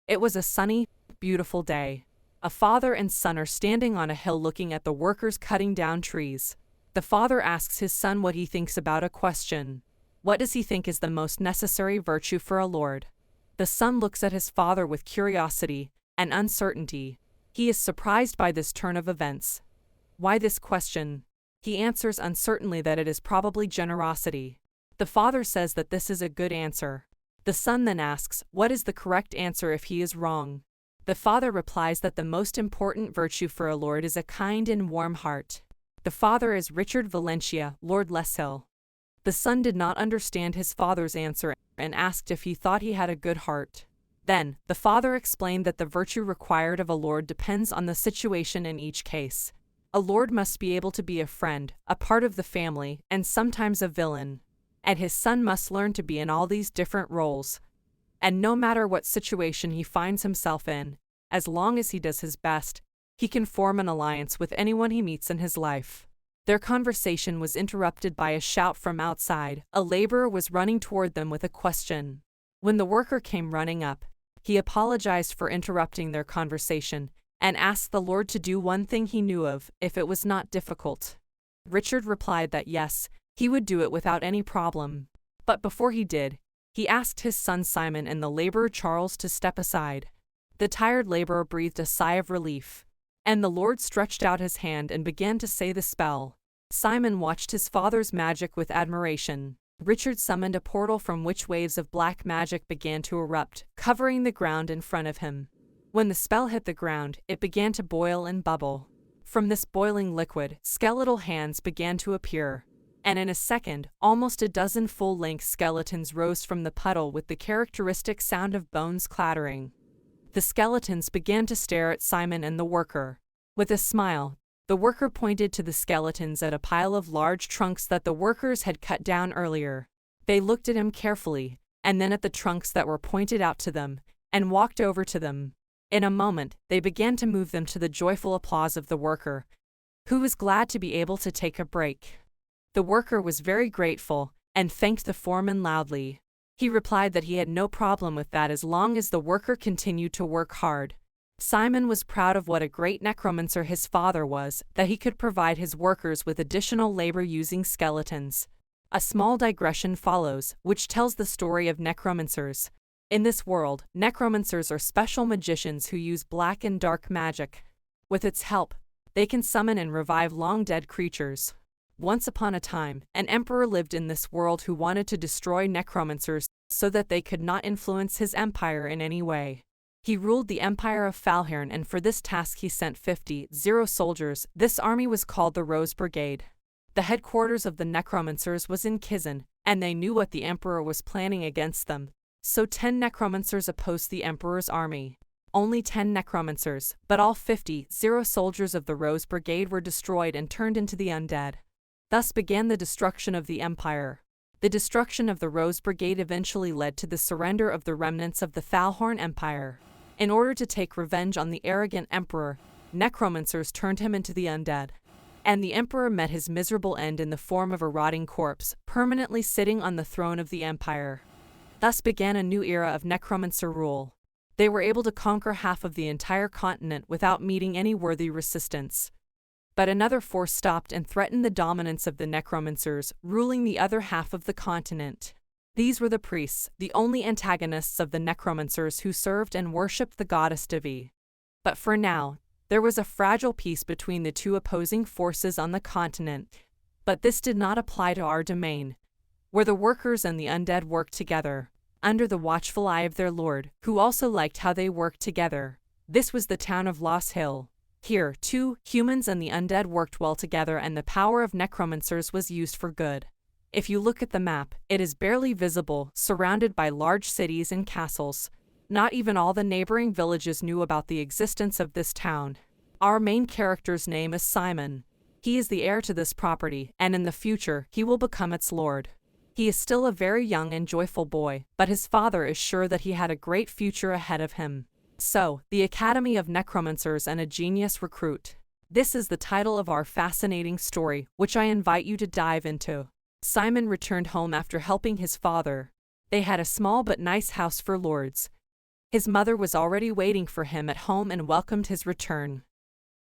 It was a sunny, beautiful day. A father and son are standing on a hill looking at the workers cutting down trees. The father asks his son what he thinks about a question. What does he think is the most necessary virtue for a lord? The son looks at his father with curiosity and uncertainty. He is surprised by this turn of events. Why this question? He answers uncertainly that it is probably generosity. The father says that this is a good answer. The son then asks, what is the correct answer if he is wrong? The father replies that the most important virtue for a lord is a kind and warm heart. The father is Richard Valencia, Lord Leshill. The son did not understand his father's answer and asked if he thought he had a good heart. Then, the father explained that the virtue required of a lord depends on the situation in each case. A lord must be able to be a friend, a part of the family, and sometimes a villain. And his son must learn to be in all these different roles. And no matter what situation he finds himself in, as long as he does his best, he can form an alliance with anyone he meets in his life. Their conversation was interrupted by a shout from outside. A laborer was running toward them with a question. When the worker came running up, he apologized for interrupting their conversation and asked the Lord to do one thing he knew of, if it was not difficult. Richard replied that yes, he would do it without any problem. But before he did, he asked his son Simon and the laborer Charles to step aside. The tired laborer breathed a sigh of relief, and the Lord stretched out his hand and began to say the spell. Simon watched his father's magic with admiration. Richard summoned a portal from which waves of black magic began to erupt, covering the ground in front of him. When the spell hit the ground, it began to boil and bubble. From this boiling liquid, skeletal hands began to appear. And in a second, almost a dozen full-length skeletons rose from the puddle with the characteristic sound of bones clattering. The skeletons began to stare at Simon and the worker. With a smile, the worker pointed to the skeletons at a pile of large trunks that the workers had cut down earlier. They looked at him carefully, and then at the trunks that were pointed out to them, and walked over to them. In a moment, they began to move them to the joyful applause of the worker, who was glad to be able to take a break. The worker was very grateful, and thanked the foreman loudly. He replied that he had no problem with that as long as the worker continued to work hard. Simon was proud of what a great necromancer his father was, that he could provide his workers with additional labor using skeletons. A small digression follows, which tells the story of necromancers. In this world, necromancers are special magicians who use black and dark magic. With its help, they can summon and revive long-dead creatures. Once upon a time, an emperor lived in this world who wanted to destroy necromancers so that they could not influence his empire in any way. He ruled the empire of Falhern, and for this task he sent 50 soldiers. This army was called the Rose Brigade. The headquarters of the necromancers was in Kizen, and they knew what the emperor was planning against them. So 10 necromancers opposed the emperor's army. Only 10 necromancers, but all 50 soldiers of the Rose Brigade were destroyed and turned into the undead. Thus began the destruction of the empire. The destruction of the Rose Brigade eventually led to the surrender of the remnants of the Falhorn Empire. In order to take revenge on the arrogant emperor, necromancers turned him into the undead. And the emperor met his miserable end in the form of a rotting corpse, permanently sitting on the throne of the empire. Thus began a new era of necromancer rule. They were able to conquer half of the entire continent without meeting any worthy resistance. But another force stopped and threatened the dominance of the necromancers, ruling the other half of the continent. These were the priests, the only antagonists of the necromancers who served and worshipped the goddess Devi. But for now, there was a fragile peace between the two opposing forces on the continent. But this did not apply to our domain, where the workers and the undead worked together, under the watchful eye of their lord, who also liked how they worked together. This was the town of Lost Hill. Here, too, humans and the undead worked well together, and the power of necromancers was used for good. If you look at the map, it is barely visible, surrounded by large cities and castles. Not even all the neighboring villages knew about the existence of this town. Our main character's name is Simon. He is the heir to this property, and in the future, he will become its lord. He is still a very young and joyful boy, but his father is sure that he had a great future ahead of him. So, the Academy of Necromancers and a Genius Recruit. This is the title of our fascinating story, which I invite you to dive into. Simon returned home after helping his father. They had a small but nice house for lords. His mother was already waiting for him at home and welcomed his return.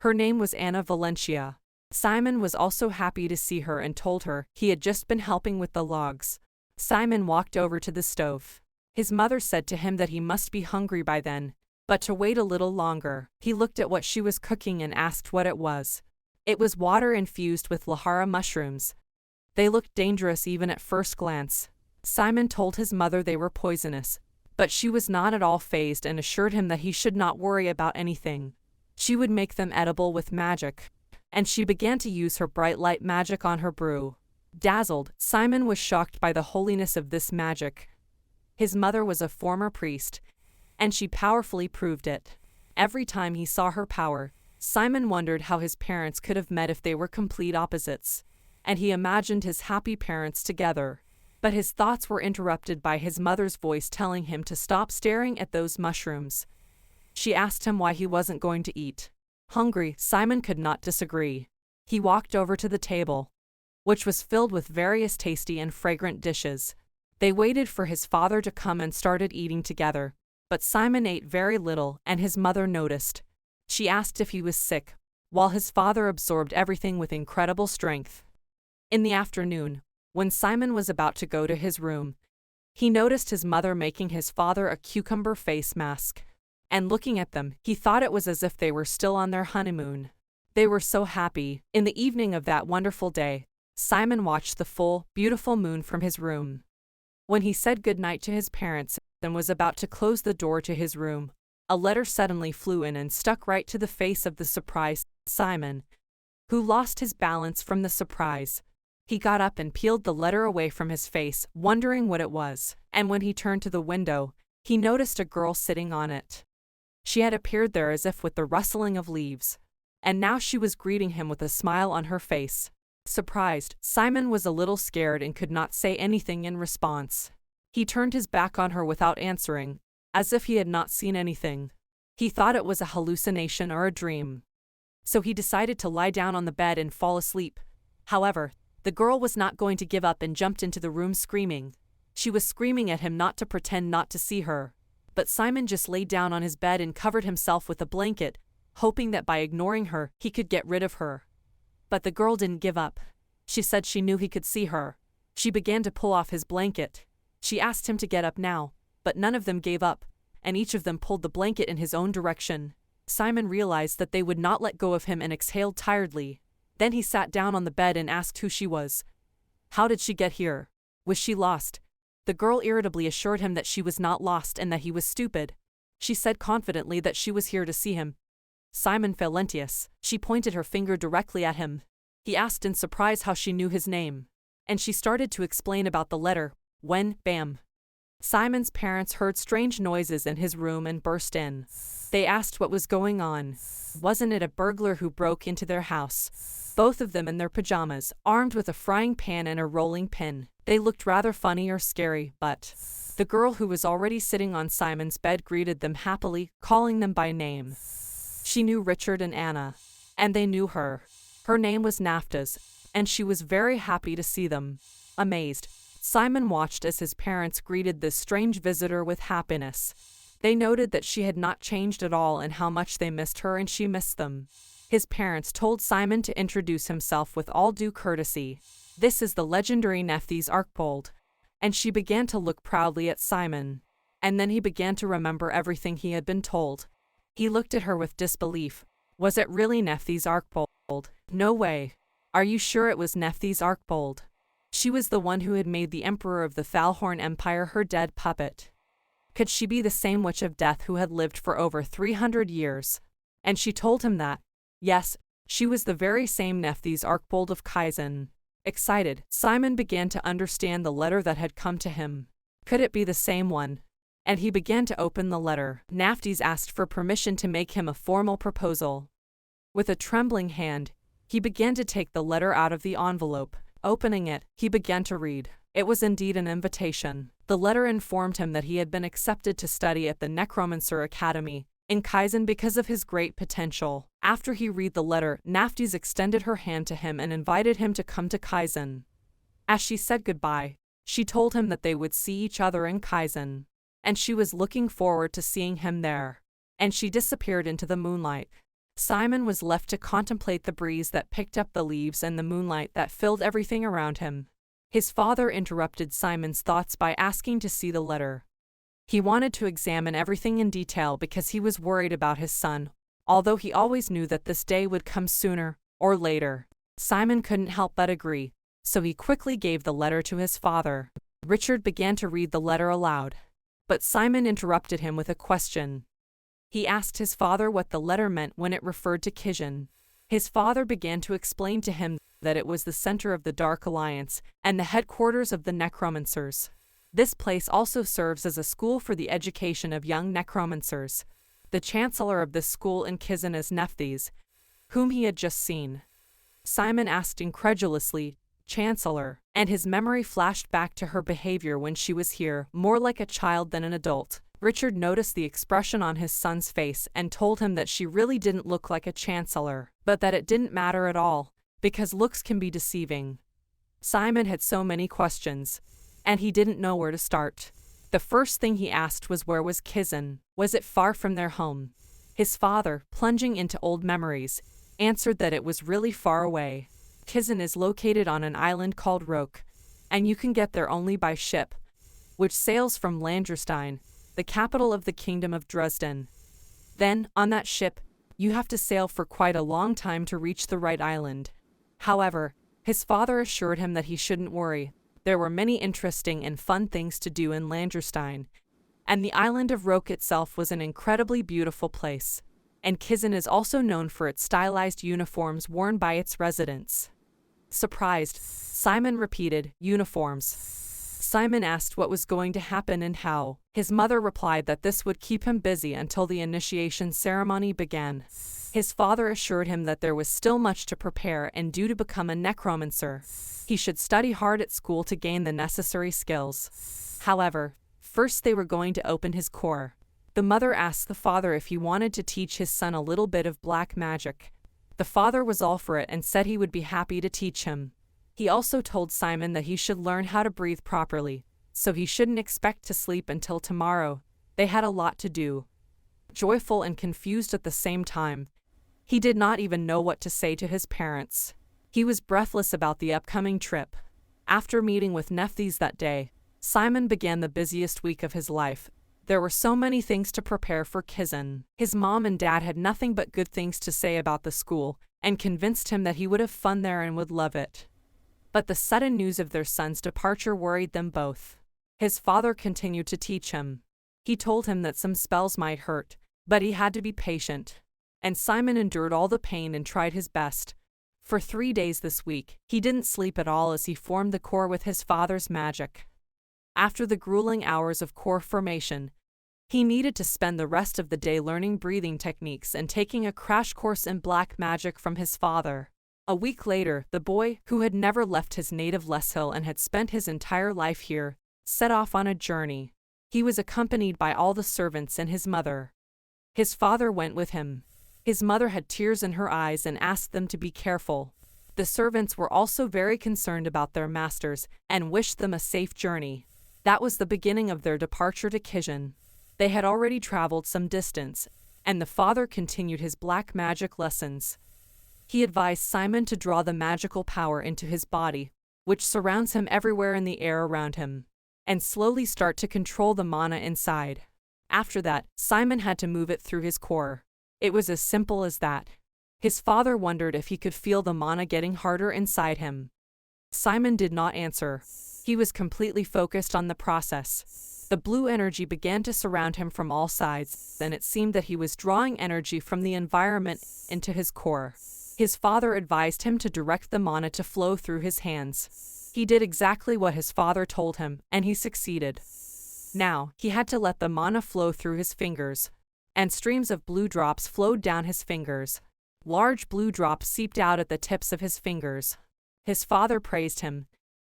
Her name was Anna Valencia. Simon was also happy to see her and told her he had just been helping with the logs. Simon walked over to the stove. His mother said to him that he must be hungry by then, but to wait a little longer. He looked at what she was cooking and asked what it was. It was water infused with lahara mushrooms. They looked dangerous even at first glance. Simon told his mother they were poisonous, but she was not at all fazed and assured him that he should not worry about anything. She would make them edible with magic. And she began to use her bright light magic on her brew. Dazzled, Simon was shocked by the holiness of this magic. His mother was a former priest, and she powerfully proved it. Every time he saw her power, Simon wondered how his parents could have met if they were complete opposites, and he imagined his happy parents together. But his thoughts were interrupted by his mother's voice telling him to stop staring at those mushrooms. She asked him why he wasn't going to eat. Hungry, Simon could not disagree. He walked over to the table, which was filled with various tasty and fragrant dishes. They waited for his father to come and started eating together, but Simon ate very little and his mother noticed. She asked if he was sick, while his father absorbed everything with incredible strength. In the afternoon, when Simon was about to go to his room, he noticed his mother making his father a cucumber face mask. And looking at them, he thought it was as if they were still on their honeymoon. They were so happy. In the evening of that wonderful day, Simon watched the full, beautiful moon from his room. When he said goodnight to his parents and was about to close the door to his room, a letter suddenly flew in and stuck right to the face of the surprised Simon, who lost his balance from the surprise. He got up and peeled the letter away from his face, wondering what it was, and when he turned to the window, he noticed a girl sitting on it. She had appeared there as if with the rustling of leaves, and now she was greeting him with a smile on her face. Surprised, Simon was a little scared and could not say anything in response. He turned his back on her without answering, as if he had not seen anything. He thought it was a hallucination or a dream. So he decided to lie down on the bed and fall asleep. However, the girl was not going to give up and jumped into the room screaming. She was screaming at him not to pretend not to see her. But Simon just lay down on his bed and covered himself with a blanket, hoping that by ignoring her, he could get rid of her. But the girl didn't give up. She said she knew he could see her. She began to pull off his blanket. She asked him to get up now, but none of them gave up, and each of them pulled the blanket in his own direction. Simon realized that they would not let go of him and exhaled tiredly. Then he sat down on the bed and asked who she was. How did she get here? Was she lost? The girl irritably assured him that she was not lost and that he was stupid. She said confidently that she was here to see him. Simon Valentius. She pointed her finger directly at him. He asked in surprise how she knew his name. And she started to explain about the letter, when, bam. Simon's parents heard strange noises in his room and burst in. They asked what was going on. Wasn't it a burglar who broke into their house? Both of them in their pajamas, armed with a frying pan and a rolling pin. They looked rather funny or scary, but the girl who was already sitting on Simon's bed greeted them happily, calling them by name. She knew Richard and Anna, and they knew her. Her name was Naftas, and she was very happy to see them. Amazed, Simon watched as his parents greeted this strange visitor with happiness. They noted that she had not changed at all and how much they missed her and she missed them. His parents told Simon to introduce himself with all due courtesy. This is the legendary Nephthys Archbold. And she began to look proudly at Simon. And then he began to remember everything he had been told. He looked at her with disbelief. Was it really Nephthys Archbold? No way. Are you sure it was Nephthys Archbold? She was the one who had made the emperor of the Thalhorn Empire her dead puppet. Could she be the same witch of death who had lived for over 300 years? And she told him that, yes, she was the very same Nephthys Archbold of Kizen. Excited, Simon began to understand the letter that had come to him. Could it be the same one? And he began to open the letter. Nephthys asked for permission to make him a formal proposal. With a trembling hand, he began to take the letter out of the envelope. Opening it, he began to read. It was indeed an invitation. The letter informed him that he had been accepted to study at the Necromancer Academy in Kizen because of his great potential. After he read the letter, Nephthys extended her hand to him and invited him to come to Kizen. As she said goodbye, she told him that they would see each other in Kizen. and she was looking forward to seeing him there. And she disappeared into the moonlight. Simon was left to contemplate the breeze that picked up the leaves and the moonlight that filled everything around him. His father interrupted Simon's thoughts by asking to see the letter. He wanted to examine everything in detail because he was worried about his son, although he always knew that this day would come sooner or later. Simon couldn't help but agree, so he quickly gave the letter to his father. Richard began to read the letter aloud, but Simon interrupted him with a question. He asked his father what the letter meant when it referred to Kizen. His father began to explain to him that it was the center of the Dark Alliance and the headquarters of the Necromancers. This place also serves as a school for the education of young necromancers. The chancellor of this school in Kizen is Nephthys, whom he had just seen. Simon asked incredulously, "Chancellor?" and his memory flashed back to her behavior when she was here, more like a child than an adult. Richard noticed the expression on his son's face and told him that she really didn't look like a chancellor, but that it didn't matter at all, because looks can be deceiving. Simon had so many questions, and he didn't know where to start. The first thing he asked was where was Kizen? Was it far from their home? His father, plunging into old memories, answered that it was really far away. Kizen is located on an island called Roke, and you can get there only by ship, which sails from Landrestein, the capital of the Kingdom of Dresden. Then, on that ship, you have to sail for quite a long time to reach the right island. However, his father assured him that he shouldn't worry. There were many interesting and fun things to do in Landrestein, and the island of Roke itself was an incredibly beautiful place. And Kizen is also known for its stylized uniforms worn by its residents. Surprised, Simon repeated, "Uniforms." Simon asked what was going to happen and how. His mother replied that this would keep him busy until the initiation ceremony began. His father assured him that there was still much to prepare and due to become a necromancer. He should study hard at school to gain the necessary skills. However, first they were going to open his core. The mother asked the father if he wanted to teach his son a little bit of black magic. The father was all for it and said he would be happy to teach him. He also told Simon that he should learn how to breathe properly, so he shouldn't expect to sleep until tomorrow. They had a lot to do. Joyful and confused at the same time, he did not even know what to say to his parents. He was breathless about the upcoming trip. After meeting with Nephthys that day, Simon began the busiest week of his life. There were so many things to prepare for Kizen. His mom and dad had nothing but good things to say about the school, and convinced him that he would have fun there and would love it. But the sudden news of their son's departure worried them both. His father continued to teach him. He told him that some spells might hurt, but he had to be patient. And Simon endured all the pain and tried his best. For 3 days this week, he didn't sleep at all as he formed the core with his father's magic. After the grueling hours of core formation, he needed to spend the rest of the day learning breathing techniques and taking a crash course in black magic from his father. A week later, the boy, who had never left his native Leshill and had spent his entire life here, set off on a journey. He was accompanied by all the servants and his mother. His father went with him. His mother had tears in her eyes and asked them to be careful. The servants were also very concerned about their masters and wished them a safe journey. That was the beginning of their departure to Kizen. They had already traveled some distance, and the father continued his black magic lessons. He advised Simon to draw the magical power into his body, which surrounds him everywhere in the air around him, and slowly start to control the mana inside. After that, Simon had to move it through his core. It was as simple as that. His father wondered if he could feel the mana getting harder inside him. Simon did not answer. He was completely focused on the process. The blue energy began to surround him from all sides, and it seemed that he was drawing energy from the environment into his core. His father advised him to direct the mana to flow through his hands. He did exactly what his father told him, and he succeeded. Now, he had to let the mana flow through his fingers, and streams of blue drops flowed down his fingers. Large blue drops seeped out at the tips of his fingers. His father praised him.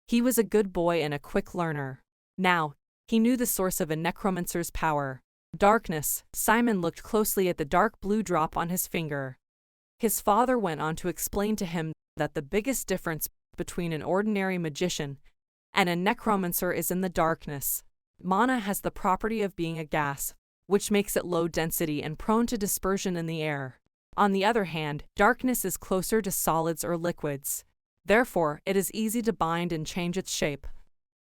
He was a good boy and a quick learner. Now, he knew the source of a necromancer's power. Darkness. Simon looked closely at the dark blue drop on his finger. His father went on to explain to him that the biggest difference between an ordinary magician and a necromancer is in the darkness. Mana has the property of being a gas, which makes it low density and prone to dispersion in the air. On the other hand, darkness is closer to solids or liquids. Therefore, it is easy to bind and change its shape.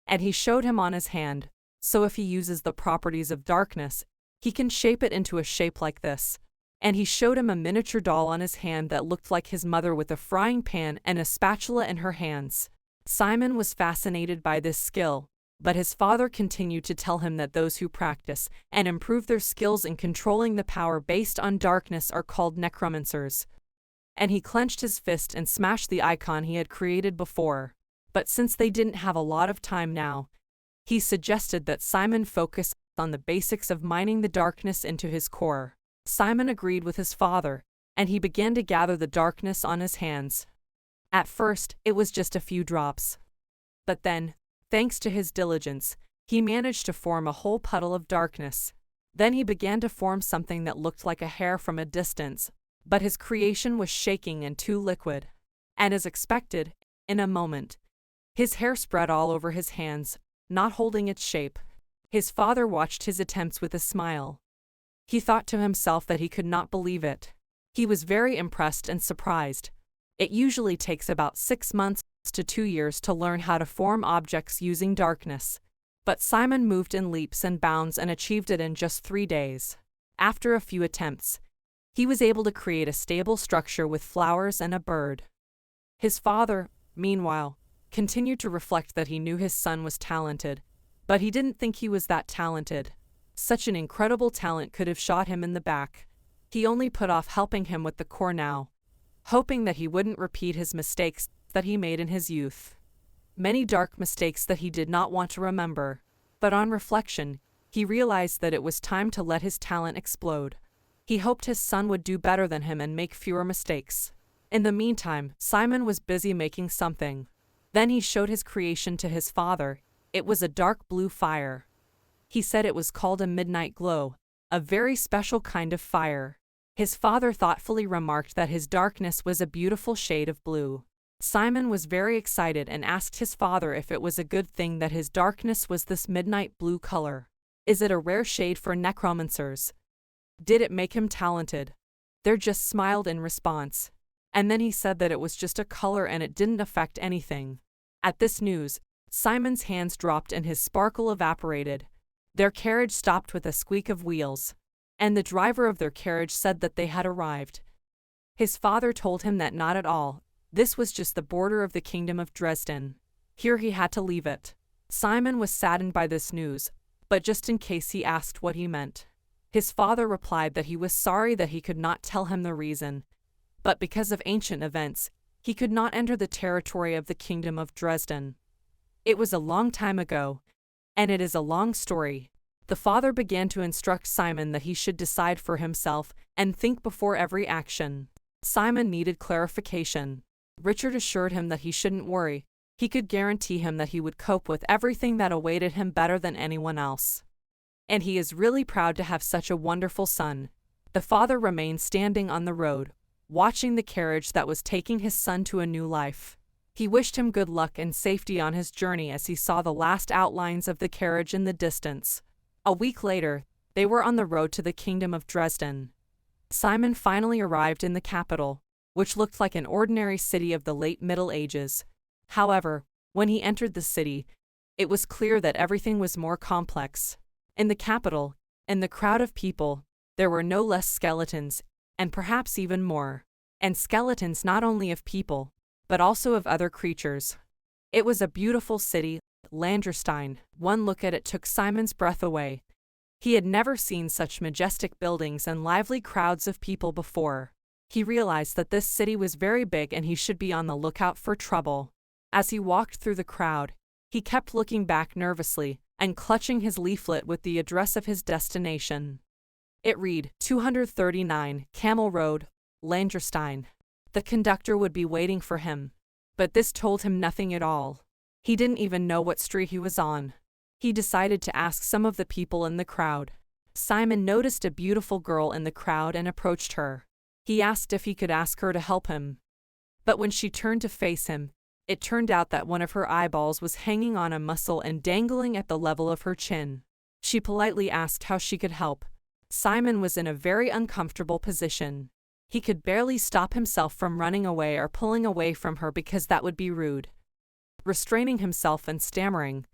And he showed him on his hand, so if he uses the properties of darkness, he can shape it into a shape like this. And he showed him a miniature doll on his hand that looked like his mother with a frying pan and a spatula in her hands. Simon was fascinated by this skill, but his father continued to tell him that those who practice and improve their skills in controlling the power based on darkness are called necromancers. And he clenched his fist and smashed the icon he had created before. But since they didn't have a lot of time now, he suggested that Simon focus on the basics of mining the darkness into his core. Simon agreed with his father, and he began to gather the darkness on his hands. At first, it was just a few drops. But then, thanks to his diligence, he managed to form a whole puddle of darkness. Then he began to form something that looked like a hair from a distance, but his creation was shaking and too liquid. And as expected, in a moment, his hair spread all over his hands, not holding its shape. His father watched his attempts with a smile. He thought to himself that he could not believe it. He was very impressed and surprised. It usually takes about 6 months to 2 years to learn how to form objects using darkness. But Simon moved in leaps and bounds and achieved it in just 3 days. After a few attempts, he was able to create a stable structure with flowers and a bird. His father, meanwhile, continued to reflect that he knew his son was talented, but he didn't think he was that talented. Such an incredible talent could have shot him in the back. He only put off helping him with the core now, hoping that he wouldn't repeat his mistakes that he made in his youth. Many dark mistakes that he did not want to remember. But on reflection, he realized that it was time to let his talent explode. He hoped his son would do better than him and make fewer mistakes. In the meantime, Simon was busy making something. Then he showed his creation to his father. It was a dark blue fire. He said it was called a midnight glow, a very special kind of fire. His father thoughtfully remarked that his darkness was a beautiful shade of blue. Simon was very excited and asked his father if it was a good thing that his darkness was this midnight blue color. Is it a rare shade for necromancers? Did it make him talented? They just smiled in response. And then he said that it was just a color and it didn't affect anything. At this news, Simon's hands dropped and his sparkle evaporated. Their carriage stopped with a squeak of wheels, and the driver of their carriage said that they had arrived. His father told him that not at all. This was just the border of the kingdom of Dresden. Here he had to leave it. Simon was saddened by this news, but just in case he asked what he meant. His father replied that he was sorry that he could not tell him the reason, but because of ancient events, he could not enter the territory of the kingdom of Dresden. It was a long time ago, and it is a long story. The father began to instruct Simon that he should decide for himself and think before every action. Simon needed clarification. Richard assured him that he shouldn't worry. He could guarantee him that he would cope with everything that awaited him better than anyone else. And he is really proud to have such a wonderful son. The father remained standing on the road, watching the carriage that was taking his son to a new life. He wished him good luck and safety on his journey as he saw the last outlines of the carriage in the distance. A week later, they were on the road to the kingdom of Dresden. Simon finally arrived in the capital, which looked like an ordinary city of the late Middle Ages. However, when he entered the city, it was clear that everything was more complex. In the capital, in the crowd of people, there were no less skeletons, and perhaps even more. And skeletons not only of people, but also of other creatures. It was a beautiful city, Landrestein. One look at it took Simon's breath away. He had never seen such majestic buildings and lively crowds of people before. He realized that this city was very big and he should be on the lookout for trouble. As he walked through the crowd, he kept looking back nervously and clutching his leaflet with the address of his destination. It read, 239, Camel Road, Landrestein. The conductor would be waiting for him. But this told him nothing at all. He didn't even know what street he was on. He decided to ask some of the people in the crowd. Simon noticed a beautiful girl in the crowd and approached her. He asked if he could ask her to help him. But when she turned to face him, It turned out that one of her eyeballs was hanging on a muscle and dangling at the level of her chin. She politely asked how she could help. Simon was in a very uncomfortable position. He could barely stop himself from running away or pulling away from her because that would be rude. Restraining himself and stammering,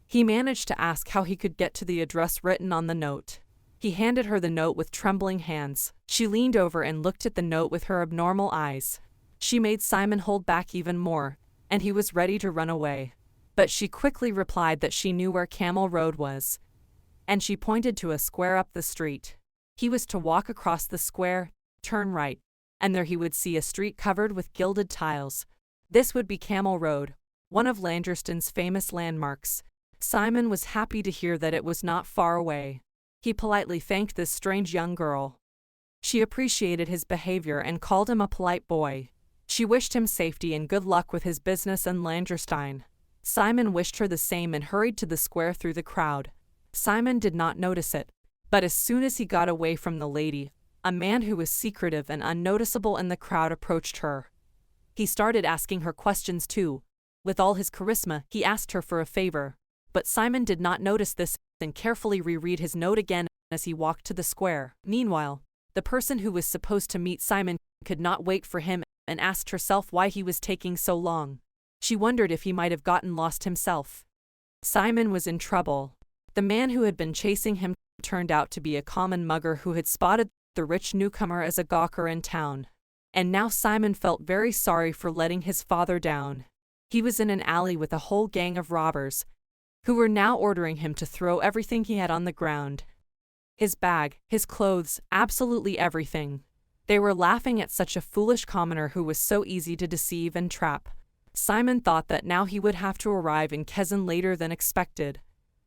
he managed to ask how he could get to the address written on the note. He handed her the note with trembling hands. She leaned over and looked at the note with her abnormal eyes. She made Simon hold back even more, and he was ready to run away. But she quickly replied that she knew where Camel Road was, and she pointed to a square up the street. He was to walk across the square, turn right, and there he would see a street covered with gilded tiles. This would be Camel Road, one of Langerston's famous landmarks. Simon was happy to hear that it was not far away. He politely thanked this strange young girl. She appreciated his behavior and called him a polite boy. She wished him safety and good luck with his business in Langerstein. Simon wished her the same and hurried to the square through the crowd. Simon did not notice it, but as soon as he got away from the lady, a man who was secretive and unnoticeable in the crowd approached her. He started asking her questions too. With all his charisma, he asked her for a favor, but Simon did not notice this and carefully reread his note again as he walked to the square. Meanwhile, the person who was supposed to meet Simon could not wait for him and asked herself why he was taking so long. She wondered if he might have gotten lost himself. Simon was in trouble. The man who had been chasing him turned out to be a common mugger who had spotted the rich newcomer as a gawker in town. And now Simon felt very sorry for letting his father down. He was in an alley with a whole gang of robbers, who were now ordering him to throw everything he had on the ground. His bag, his clothes, absolutely everything. They were laughing at such a foolish commoner who was so easy to deceive and trap. Simon thought that now he would have to arrive in Kizen later than expected.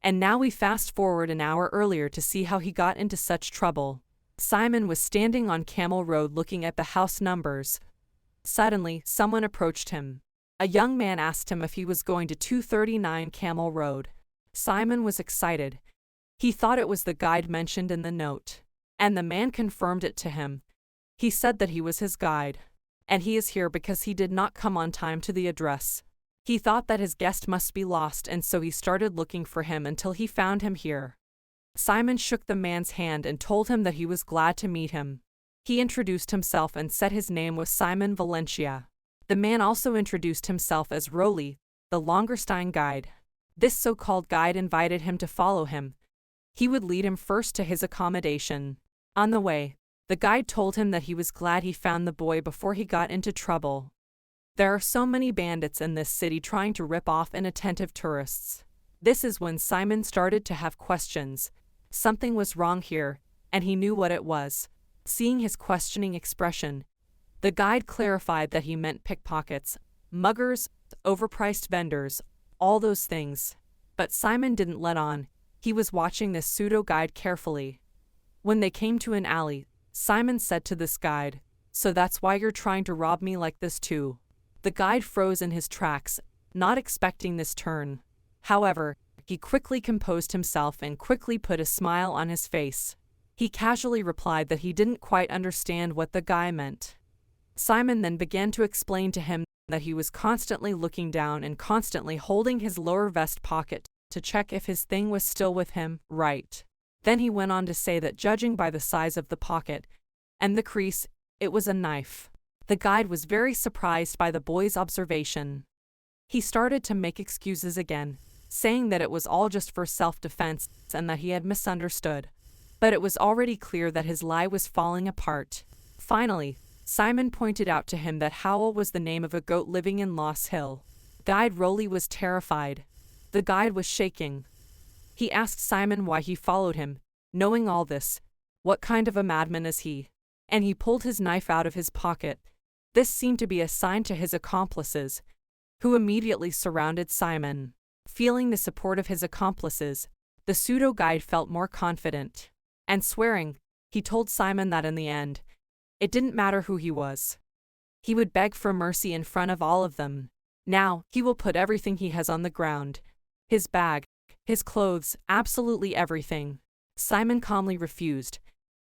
And now we fast forward an hour earlier to see how he got into such trouble. Simon was standing on Camel Road looking at the house numbers. Suddenly, someone approached him. A young man asked him if he was going to 239 Camel Road. Simon was excited. He thought it was the guide mentioned in the note. And the man confirmed it to him. He said that he was his guide. And he is here because he did not come on time to the address. He thought that his guest must be lost, and so he started looking for him until he found him here. Simon shook the man's hand and told him that he was glad to meet him. He introduced himself and said his name was Simon Valencia. The man also introduced himself as Roly, the Langerstein guide. This so-called guide invited him to follow him. He would lead him first to his accommodation. On the way, the guide told him that he was glad he found the boy before he got into trouble. There are so many bandits in this city trying to rip off inattentive tourists. This is when Simon started to have questions. Something was wrong here, and he knew what it was. Seeing his questioning expression, the guide clarified that he meant pickpockets, muggers, overpriced vendors, all those things. But Simon didn't let on. He was watching this pseudo-guide carefully. When they came to an alley, Simon said to this guide, "So that's why you're trying to rob me like this too?" The guide froze in his tracks, not expecting this turn. However, he quickly composed himself and quickly put a smile on his face. He casually replied that he didn't quite understand what the guy meant. Simon then began to explain to him that he was constantly looking down and constantly holding his lower vest pocket to check if his thing was still with him, right. Then he went on to say that judging by the size of the pocket and the crease, it was a knife. The guide was very surprised by the boy's observation. He started to make excuses again, saying that it was all just for self-defense and that he had misunderstood. But it was already clear that his lie was falling apart. Finally, Simon pointed out to him that Howl was the name of a goat living in Lost Hill. Guide Roly was terrified. The guide was shaking. He asked Simon why he followed him, knowing all this. What kind of a madman is he? And he pulled his knife out of his pocket. This seemed to be a sign to his accomplices, who immediately surrounded Simon. Feeling the support of his accomplices, the pseudo-guide felt more confident. And swearing, he told Simon that in the end, it didn't matter who he was. He would beg for mercy in front of all of them. Now, he will put everything he has on the ground. His bag, his clothes, absolutely everything. Simon calmly refused,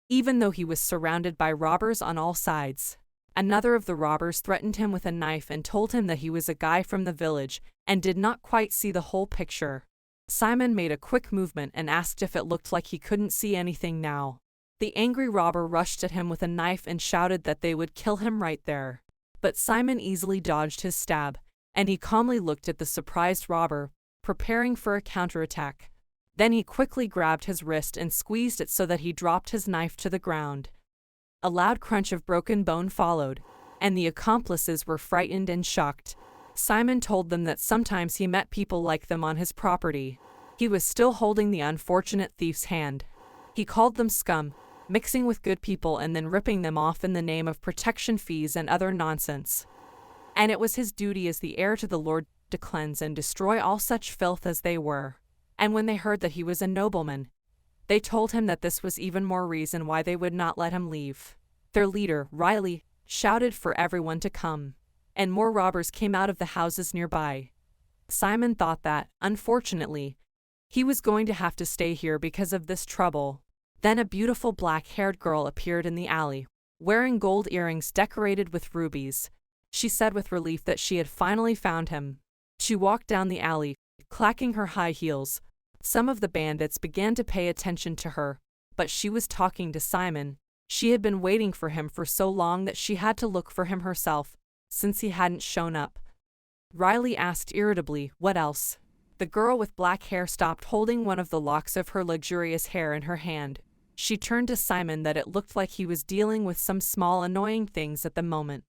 even though he was surrounded by robbers on all sides. Another of the robbers threatened him with a knife and told him that he was a guy from the village and did not quite see the whole picture. Simon made a quick movement and asked if it looked like he couldn't see anything now. The angry robber rushed at him with a knife and shouted that they would kill him right there. But Simon easily dodged his stab, and he calmly looked at the surprised robber, preparing for a counterattack. Then he quickly grabbed his wrist and squeezed it so that he dropped his knife to the ground. A loud crunch of broken bone followed, and the accomplices were frightened and shocked. Simon told them that sometimes he met people like them on his property. He was still holding the unfortunate thief's hand. He called them scum, mixing with good people and then ripping them off in the name of protection fees and other nonsense. And it was his duty as the heir to the Lord to cleanse and destroy all such filth as they were. And when they heard that he was a nobleman, they told him that this was even more reason why they would not let him leave. Their leader, Riley, shouted for everyone to come, and more robbers came out of the houses nearby. Simon thought that, unfortunately, he was going to have to stay here because of this trouble. Then a beautiful black-haired girl appeared in the alley, wearing gold earrings decorated with rubies. She said with relief that she had finally found him. She walked down the alley, clacking her high heels. Some of the bandits began to pay attention to her, but she was talking to Simon. She had been waiting for him for so long that she had to look for him herself, since he hadn't shown up. Riley asked irritably, "What else?" The girl with black hair stopped holding one of the locks of her luxurious hair in her hand. She turned to Simon that it looked like he was dealing with some small annoying things at the moment.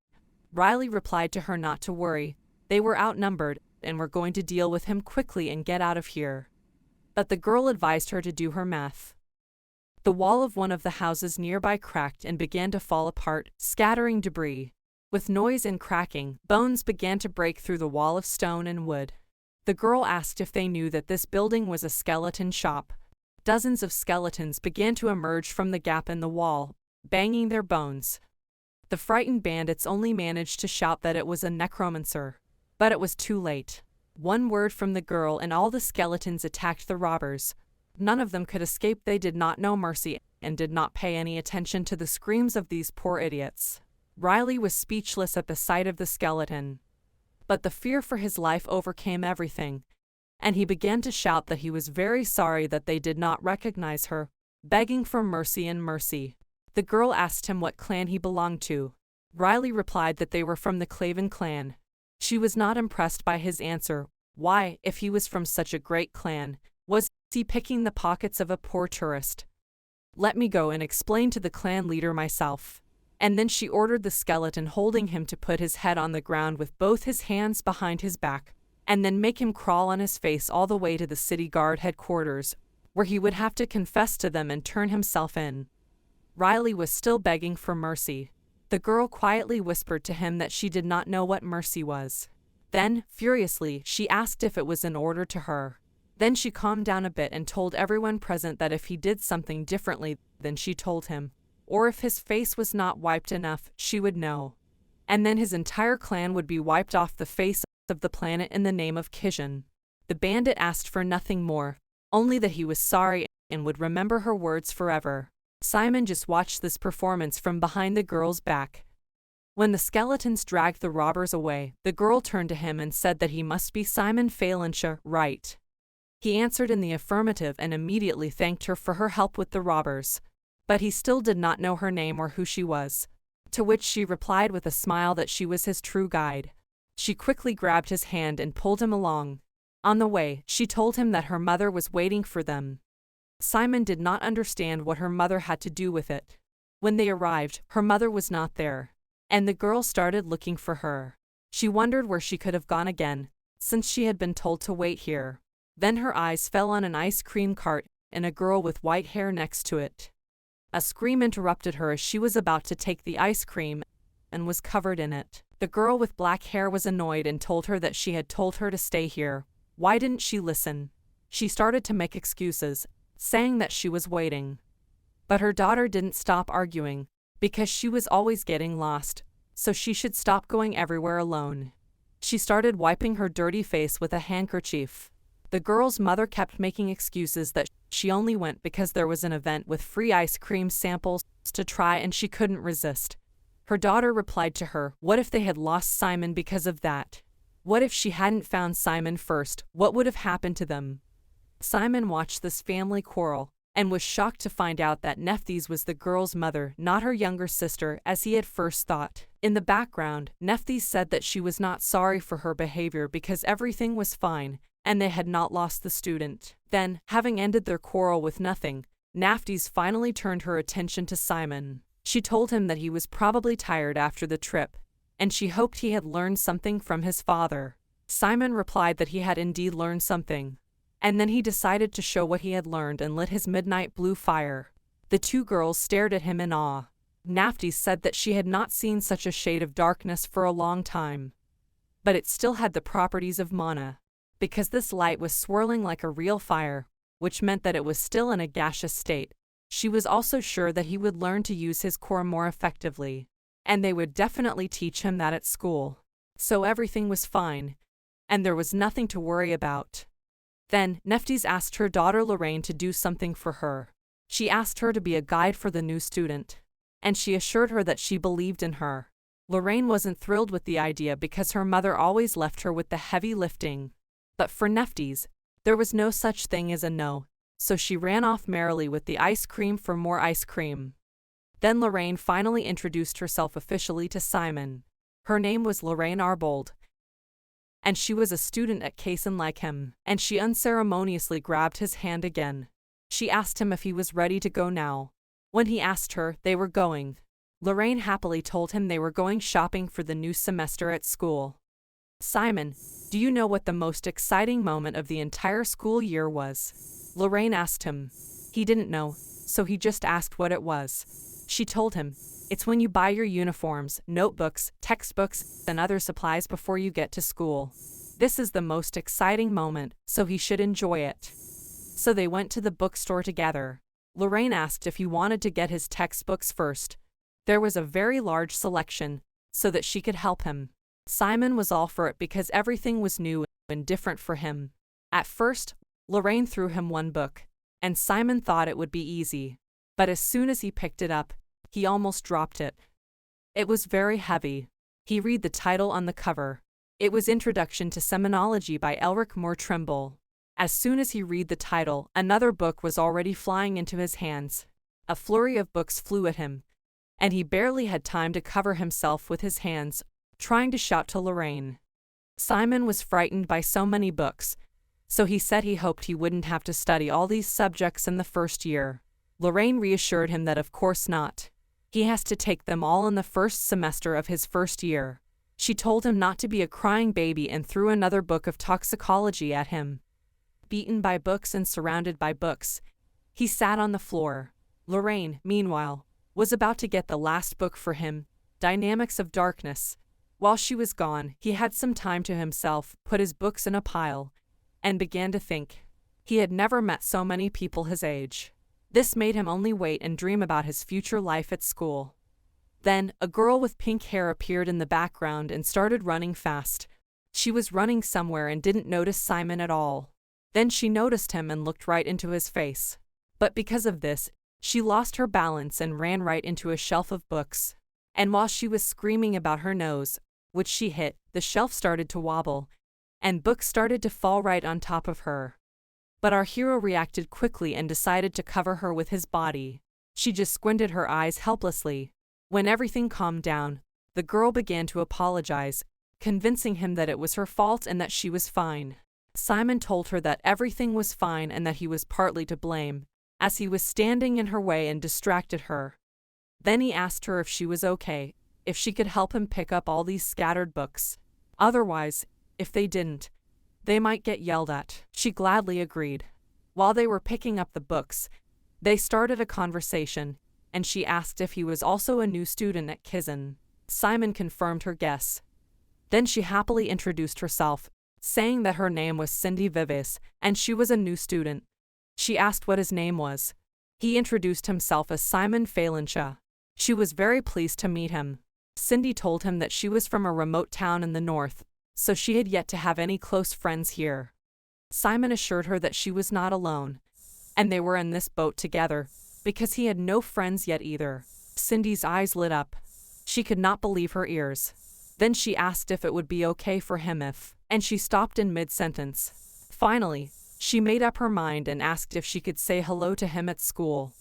Riley replied to her not to worry. They were outnumbered and were going to deal with him quickly and get out of here. But the girl advised her to do her math. The wall of one of the houses nearby cracked and began to fall apart, scattering debris. With noise and cracking, bones began to break through the wall of stone and wood. The girl asked if they knew that this building was a skeleton shop. Dozens of skeletons began to emerge from the gap in the wall, banging their bones. The frightened bandits only managed to shout that it was a necromancer. But it was too late. One word from the girl and all the skeletons attacked the robbers. None of them could escape. They did not know mercy and did not pay any attention to the screams of these poor idiots. Riley was speechless at the sight of the skeleton. But the fear for his life overcame everything, and he began to shout that he was very sorry that they did not recognize her, begging for mercy and mercy. The girl asked him what clan he belonged to. Riley replied that they were from the Claven clan. She was not impressed by his answer. Why, if he was from such a great clan, was he picking the pockets of a poor tourist? "Let me go and explain to the clan leader myself." And then she ordered the skeleton holding him to put his head on the ground with both his hands behind his back, and then make him crawl on his face all the way to the city guard headquarters, where he would have to confess to them and turn himself in. Riley was still begging for mercy. The girl quietly whispered to him that she did not know what mercy was. Then, furiously, she asked if it was an order to her. Then she calmed down a bit and told everyone present that if he did something differently than she told him, or if his face was not wiped enough, she would know. And then his entire clan would be wiped off the face of the planet in the name of Kizen. The bandit asked for nothing more, only that he was sorry and would remember her words forever. Simon just watched this performance from behind the girl's back. When the skeletons dragged the robbers away, the girl turned to him and said that he must be Simon Phalancha, right? He answered in the affirmative and immediately thanked her for her help with the robbers. But he still did not know her name or who she was. To which she replied with a smile that she was his true guide. She quickly grabbed his hand and pulled him along. On the way, she told him that her mother was waiting for them. Simon did not understand what her mother had to do with it. When they arrived, her mother was not there, and the girl started looking for her. She wondered where she could have gone again, since she had been told to wait here. Then her eyes fell on an ice cream cart and a girl with white hair next to it. A scream interrupted her as she was about to take the ice cream and was covered in it. The girl with black hair was annoyed and told her that she had told her to stay here. Why didn't she listen? She started to make excuses, saying that she was waiting. But her daughter didn't stop arguing, because she was always getting lost, so she should stop going everywhere alone. She started wiping her dirty face with a handkerchief. The girl's mother kept making excuses that she only went because there was an event with free ice cream samples to try and she couldn't resist. Her daughter replied to her, what if they had lost Simon because of that? What if she hadn't found Simon first? What would have happened to them? Simon watched this family quarrel and was shocked to find out that Nephthys was the girl's mother, not her younger sister, as he had first thought. In the background, Nephthys said that she was not sorry for her behavior because everything was fine, and they had not lost the student. Then, having ended their quarrel with nothing, Nephthys finally turned her attention to Simon. She told him that he was probably tired after the trip, and she hoped he had learned something from his father. Simon replied that he had indeed learned something. And then he decided to show what he had learned and lit his midnight blue fire. The two girls stared at him in awe. Nephthys said that she had not seen such a shade of darkness for a long time. But it still had the properties of mana, because this light was swirling like a real fire, which meant that it was still in a gaseous state. She was also sure that he would learn to use his core more effectively, and they would definitely teach him that at school. So everything was fine, and there was nothing to worry about. Then, Nephthys asked her daughter Lorraine to do something for her. She asked her to be a guide for the new student, and she assured her that she believed in her. Lorraine wasn't thrilled with the idea because her mother always left her with the heavy lifting. But for Nephthys, there was no such thing as a no, so she ran off merrily with the ice cream for more ice cream. Then Lorraine finally introduced herself officially to Simon. Her name was Lorraine Arbold, and she was a student at Kizen like him, and she unceremoniously grabbed his hand again. She asked him if he was ready to go now. When he asked her, they were going. Lorraine happily told him they were going shopping for the new semester at school. Simon, do you know what the most exciting moment of the entire school year was? Lorraine asked him. He didn't know, so he just asked what it was. She told him, it's when you buy your uniforms, notebooks, textbooks, and other supplies before you get to school. This is the most exciting moment, so he should enjoy it. So they went to the bookstore together. Lorraine asked if he wanted to get his textbooks first. There was a very large selection, so that she could help him. Simon was all for it because everything was new and different for him. At first, Lorraine threw him one book, and Simon thought it would be easy. But as soon as he picked it up, he almost dropped it. It was very heavy. He read the title on the cover. It was Introduction to Seminology by Elric Moore Trimble. As soon as he read the title, another book was already flying into his hands. A flurry of books flew at him, and he barely had time to cover himself with his hands, trying to shout to Lorraine. Simon was frightened by so many books, so he said he hoped he wouldn't have to study all these subjects in the first year. Lorraine reassured him that of course not. He has to take them all in the first semester of his first year. She told him not to be a crying baby and threw another book of toxicology at him. Beaten by books and surrounded by books, he sat on the floor. Lorraine, meanwhile, was about to get the last book for him, Dynamics of Darkness. While she was gone, he had some time to himself, put his books in a pile, and began to think. He had never met so many people his age. This made him only wait and dream about his future life at school. Then, a girl with pink hair appeared in the background and started running fast. She was running somewhere and didn't notice Simon at all. Then she noticed him and looked right into his face. But because of this, she lost her balance and ran right into a shelf of books. And while she was screaming about her nose, which she hit, the shelf started to wobble, and books started to fall right on top of her. But our hero reacted quickly and decided to cover her with his body. She just squinted her eyes helplessly. When everything calmed down, the girl began to apologize, convincing him that it was her fault and that she was fine. Simon told her that everything was fine and that he was partly to blame, as he was standing in her way and distracted her. Then he asked her if she was okay, if she could help him pick up all these scattered books. Otherwise, if they didn't, they might get yelled at. She gladly agreed. While they were picking up the books, they started a conversation, and she asked if he was also a new student at Kizen. Simon confirmed her guess. Then she happily introduced herself, saying that her name was Cindy Vives, and she was a new student. She asked what his name was. He introduced himself as Simon Phalancha. She was very pleased to meet him. Cindy told him that she was from a remote town in the north, so she had yet to have any close friends here. Simon assured her that she was not alone, and they were in this boat together, because he had no friends yet either. Cindy's eyes lit up. She She could not believe her ears. Then she asked if it would be okay for him if, and she stopped in mid-sentence. Finally, she made up her mind and asked if she could say hello to him at school.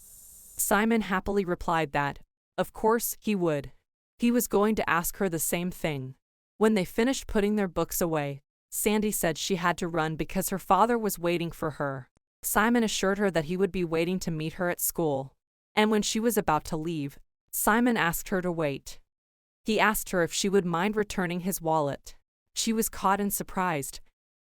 Simon happily replied that, of course, he would. He was going to ask her the same thing. When they finished putting their books away, Sandy said she had to run because her father was waiting for her. Simon assured her that he would be waiting to meet her at school. And when she was about to leave, Simon asked her to wait. He asked her if she would mind returning his wallet. She was caught and surprised,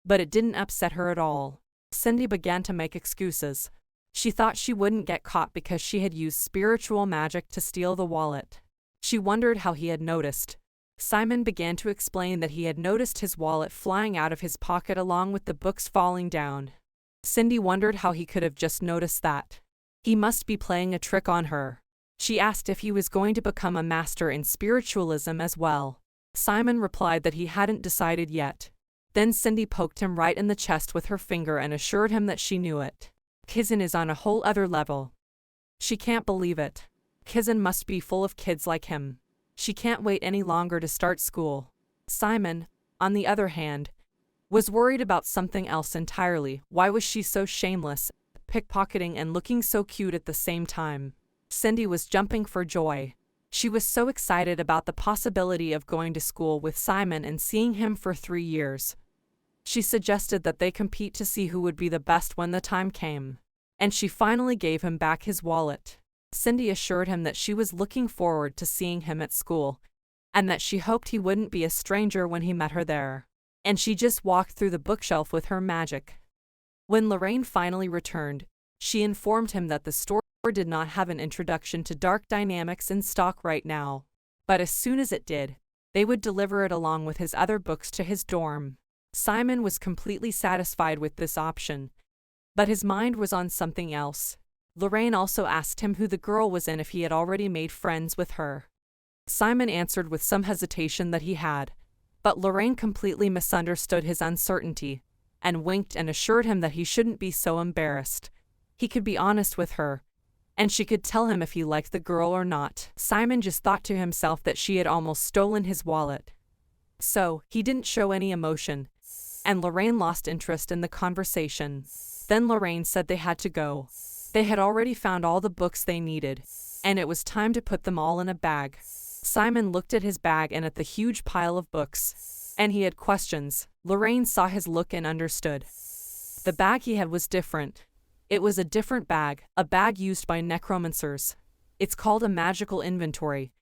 but it didn't upset her at all. Cindy began to make excuses. She thought she wouldn't get caught because she had used spiritual magic to steal the wallet. She wondered how he had noticed. Simon began to explain that he had noticed his wallet flying out of his pocket along with the books falling down. Cindy wondered how he could have just noticed that. He must be playing a trick on her. She asked if he was going to become a master in spiritualism as well. Simon replied that he hadn't decided yet. Then Cindy poked him right in the chest with her finger and assured him that she knew it. Kizen is on a whole other level. She can't believe it. Kizen must be full of kids like him. She can't wait any longer to start school. Simon, on the other hand, was worried about something else entirely. Why was she so shameless, pickpocketing and looking so cute at the same time? Cindy was jumping for joy. She was so excited about the possibility of going to school with Simon and seeing him for 3 years. She suggested that they compete to see who would be the best when the time came. And she finally gave him back his wallet. Cindy assured him that she was looking forward to seeing him at school, and that she hoped he wouldn't be a stranger when he met her there. And she just walked through the bookshelf with her magic. When Lorraine finally returned, she informed him that the store did not have an introduction to dark dynamics in stock right now. But as soon as it did, they would deliver it along with his other books to his dorm. Simon was completely satisfied with this option, but his mind was on something else. Lorraine also asked him who the girl was and if he had already made friends with her. Simon answered with some hesitation that he had, but Lorraine completely misunderstood his uncertainty, and winked and assured him that he shouldn't be so embarrassed. He could be honest with her, and she could tell him if he liked the girl or not. Simon just thought to himself that she had almost stolen his wallet. So, he didn't show any emotion, and Lorraine lost interest in the conversation. Then Lorraine said they had to go. They had already found all the books they needed, and it was time to put them all in a bag. Simon looked at his bag and at the huge pile of books, and he had questions. Lorraine saw his look and understood. The bag he had was different. It was a different bag, a bag used by necromancers. It's called a magical inventory,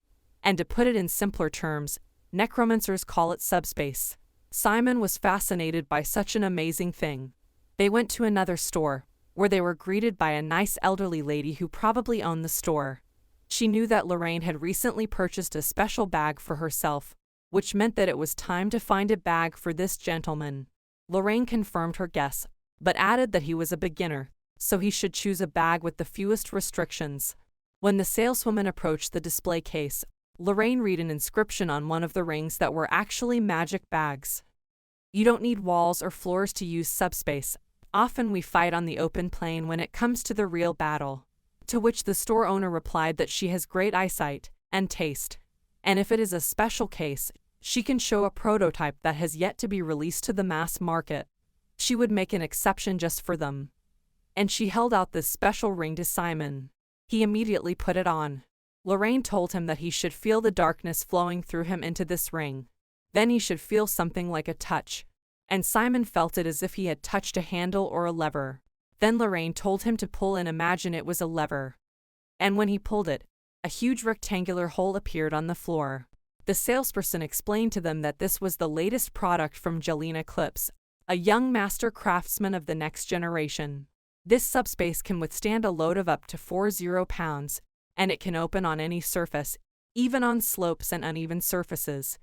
and to put it in simpler terms, necromancers call it subspace. Simon was fascinated by such an amazing thing. They went to another store, where they were greeted by a nice elderly lady who probably owned the store. She knew that Lorraine had recently purchased a special bag for herself, which meant that it was time to find a bag for this gentleman. Lorraine confirmed her guess, but added that he was a beginner, so he should choose a bag with the fewest restrictions. When the saleswoman approached the display case, Lorraine read an inscription on one of the rings that were actually magic bags. You don't need walls or floors to use subspace. Often we fight on the open plain when it comes to the real battle. To which the store owner replied that she has great eyesight and taste, and if it is a special case, she can show a prototype that has yet to be released to the mass market. She would make an exception just for them. And she held out this special ring to Simon. He immediately put it on. Lorraine told him that he should feel the darkness flowing through him into this ring. Then he should feel something like a touch. And Simon felt it as if he had touched a handle or a lever. Then Lorraine told him to pull and imagine it was a lever. And when he pulled it, a huge rectangular hole appeared on the floor. The salesperson explained to them that this was the latest product from Jelena Clips, a young master craftsman of the next generation. This subspace can withstand a load of up to 40 pounds, and it can open on any surface, even on slopes and uneven surfaces.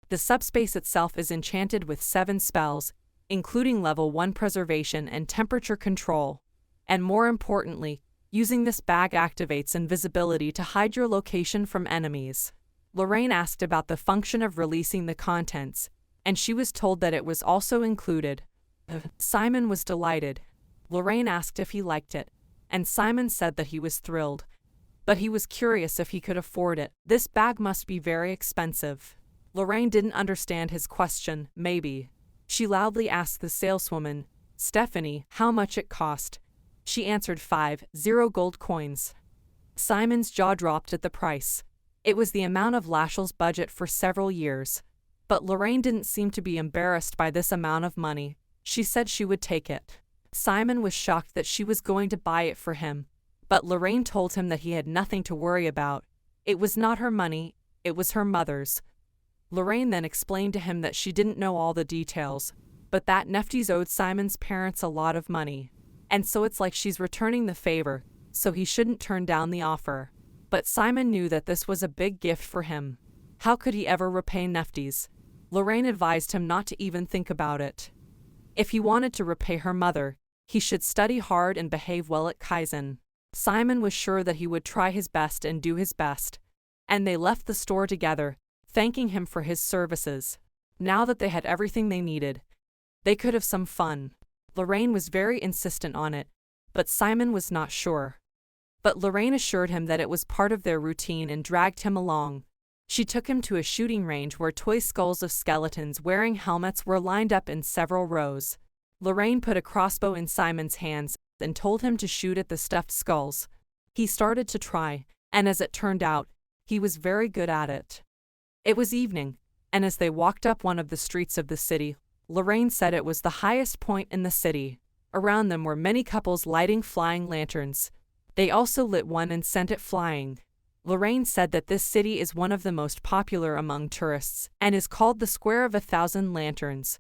The subspace itself is enchanted with 7 spells, including level 1 preservation and temperature control. And more importantly, using this bag activates invisibility to hide your location from enemies. Lorraine asked about the function of releasing the contents, and she was told that it was also included. Simon was delighted. Lorraine asked if he liked it, and Simon said that he was thrilled. but he was curious if he could afford it. This bag must be very expensive. Lorraine didn't understand his question. Maybe. She loudly asked the saleswoman, Stephanie, how much it cost. She answered 50 gold coins. Simon's jaw dropped at the price. It was the amount of Lashl's budget for several years. But Lorraine didn't seem to be embarrassed by this amount of money. She said she would take it. Simon was shocked that she was going to buy it for him. But Lorraine told him that he had nothing to worry about. It was not her money, it was her mother's. Lorraine then explained to him that she didn't know all the details, but that Neftis owed Simon's parents a lot of money. And so it's like she's returning the favor, so he shouldn't turn down the offer. But Simon knew that this was a big gift for him. How could he ever repay Neftis? Lorraine advised him not to even think about it. If he wanted to repay her mother, he should study hard and behave well at Kizen. Simon was sure that he would try his best and do his best. And they left the store together, thanking him for his services. Now that they had everything they needed, they could have some fun. Lorraine was very insistent on it, but Simon was not sure. But Lorraine assured him that it was part of their routine and dragged him along. She took him to a shooting range where toy skulls of skeletons wearing helmets were lined up in several rows. Lorraine put a crossbow in Simon's hands and told him to shoot at the stuffed skulls. He started to try, and as it turned out, he was very good at it. It was evening, and as they walked up one of the streets of the city, Lorraine said it was the highest point in the city. Around them were many couples lighting flying lanterns. They also lit one and sent it flying. Lorraine said that this city is one of the most popular among tourists and is called the Square of 1,000 Lanterns.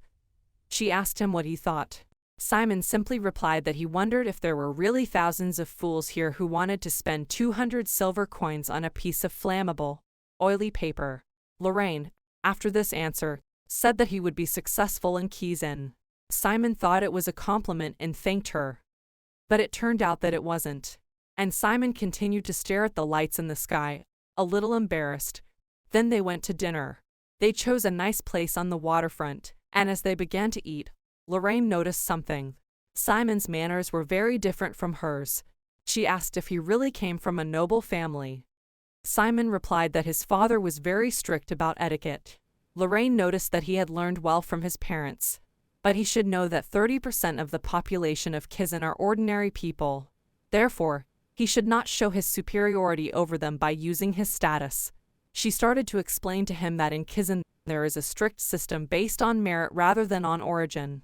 She asked him what he thought. Simon simply replied that he wondered if there were really thousands of fools here who wanted to spend 200 silver coins on a piece of flammable, oily paper. Lorraine, after this answer, said that he would be successful in Kizen. Simon thought it was a compliment and thanked her. But it turned out that it wasn't. And Simon continued to stare at the lights in the sky, a little embarrassed. Then they went to dinner. They chose a nice place on the waterfront, and as they began to eat, Lorraine noticed something. Simon's manners were very different from hers. She asked if he really came from a noble family. Simon replied that his father was very strict about etiquette. Lorraine noticed that he had learned well from his parents. But he should know that 30% of the population of Kizen are ordinary people. Therefore, he should not show his superiority over them by using his status. She started to explain to him that in Kizen there is a strict system based on merit rather than on origin.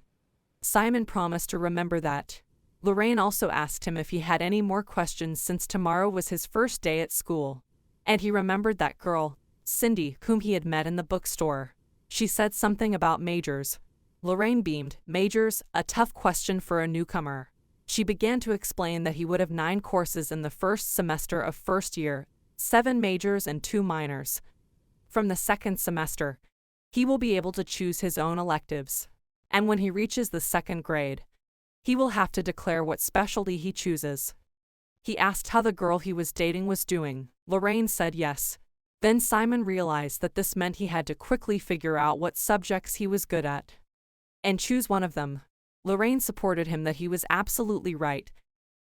Simon promised to remember that. Lorraine also asked him if he had any more questions since tomorrow was his first day at school. And he remembered that girl, Cindy, whom he had met in the bookstore. She said something about majors. Lorraine beamed. Majors, a tough question for a newcomer. She began to explain that he would have 9 courses in the first semester of first year, 7 majors and 2 minors. From the second semester, he will be able to choose his own electives. And when he reaches the second grade, he will have to declare what specialty he chooses. He asked how the girl he was dating was doing. Lorraine said yes. Then Simon realized that this meant he had to quickly figure out what subjects he was good at and choose one of them. Lorraine supported him that he was absolutely right,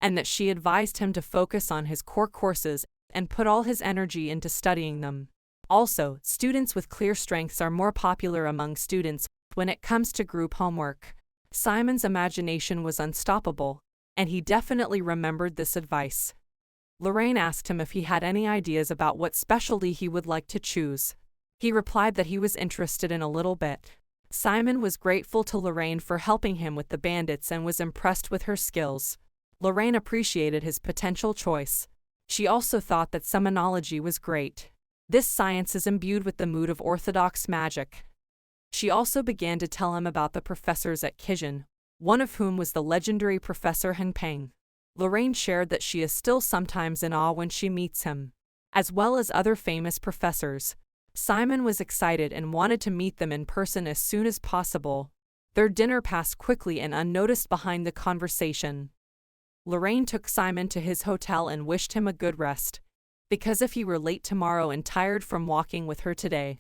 and that she advised him to focus on his core courses and put all his energy into studying them. Also, students with clear strengths are more popular among students when it comes to group homework. Simon's imagination was unstoppable, and he definitely remembered this advice. Lorraine asked him if he had any ideas about what specialty he would like to choose. He replied that he was interested in a little bit. Simon was grateful to Lorraine for helping him with the bandits and was impressed with her skills. Lorraine appreciated his potential choice. She also thought that summonology was great. This science is imbued with the mood of orthodox magic. She also began to tell him about the professors at Kizen, one of whom was the legendary Professor Henpeng. Lorraine shared that she is still sometimes in awe when she meets him, as well as other famous professors. Simon was excited and wanted to meet them in person as soon as possible. Their dinner passed quickly and unnoticed behind the conversation. Lorraine took Simon to his hotel and wished him a good rest, because if he were late tomorrow and tired from walking with her today,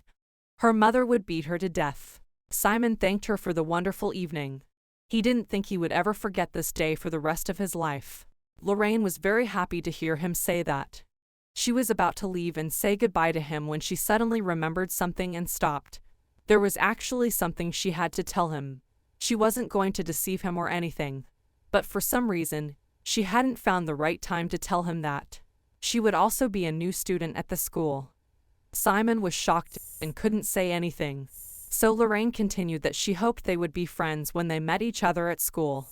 her mother would beat her to death. Simon thanked her for the wonderful evening. He didn't think he would ever forget this day for the rest of his life. Lorraine was very happy to hear him say that. She was about to leave and say goodbye to him when she suddenly remembered something and stopped. There was actually something she had to tell him. She wasn't going to deceive him or anything. But for some reason, she hadn't found the right time to tell him that. She would also be a new student at the school. Simon was shocked and couldn't say anything. So Lorraine continued that she hoped they would be friends when they met each other at school.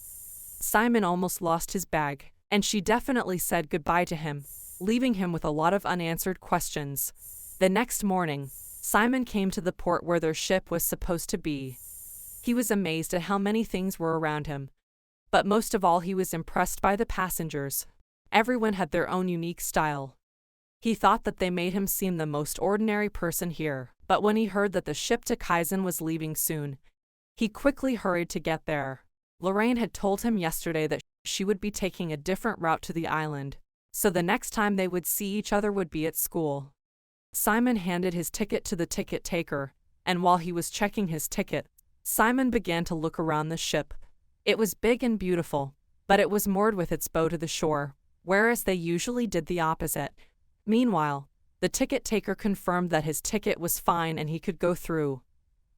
Simon almost lost his bag, and she definitely said goodbye to him, leaving him with a lot of unanswered questions. The next morning, Simon came to the port where their ship was supposed to be. He was amazed at how many things were around him. But most of all, he was impressed by the passengers. Everyone had their own unique style. He thought that they made him seem the most ordinary person here, but when he heard that the ship to Kizen was leaving soon, he quickly hurried to get there. Lorraine had told him yesterday that she would be taking a different route to the island, so the next time they would see each other would be at school. Simon handed his ticket to the ticket taker, and while he was checking his ticket, Simon began to look around the ship. It was big and beautiful, but it was moored with its bow to the shore, whereas they usually did the opposite. Meanwhile, the ticket taker confirmed that his ticket was fine and he could go through.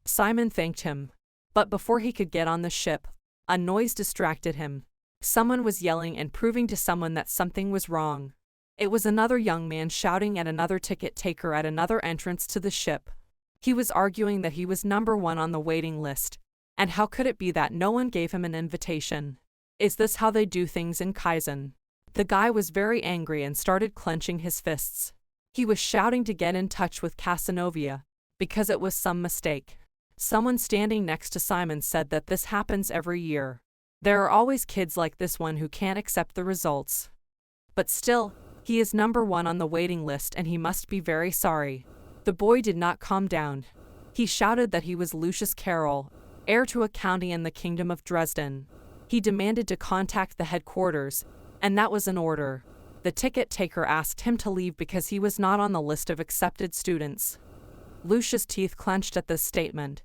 Simon thanked him. But before he could get on the ship, a noise distracted him. Someone was yelling and proving to someone that something was wrong. It was another young man shouting at another ticket taker at another entrance to the ship. He was arguing that he was number 1 on the waiting list, and how could it be that no one gave him an invitation? Is this how they do things in Kizen? The guy was very angry and started clenching his fists. He was shouting to get in touch with Casanova, because it was some mistake. Someone standing next to Simon said that this happens every year. There are always kids like this one who can't accept the results. But still, he is number 1 on the waiting list and he must be very sorry. The boy did not calm down. He shouted that he was Lucius Carroll, heir to a county in the Kingdom of Dresden. He demanded to contact the headquarters, and that was an order. The ticket taker asked him to leave because he was not on the list of accepted students. Lucius' teeth clenched at this statement.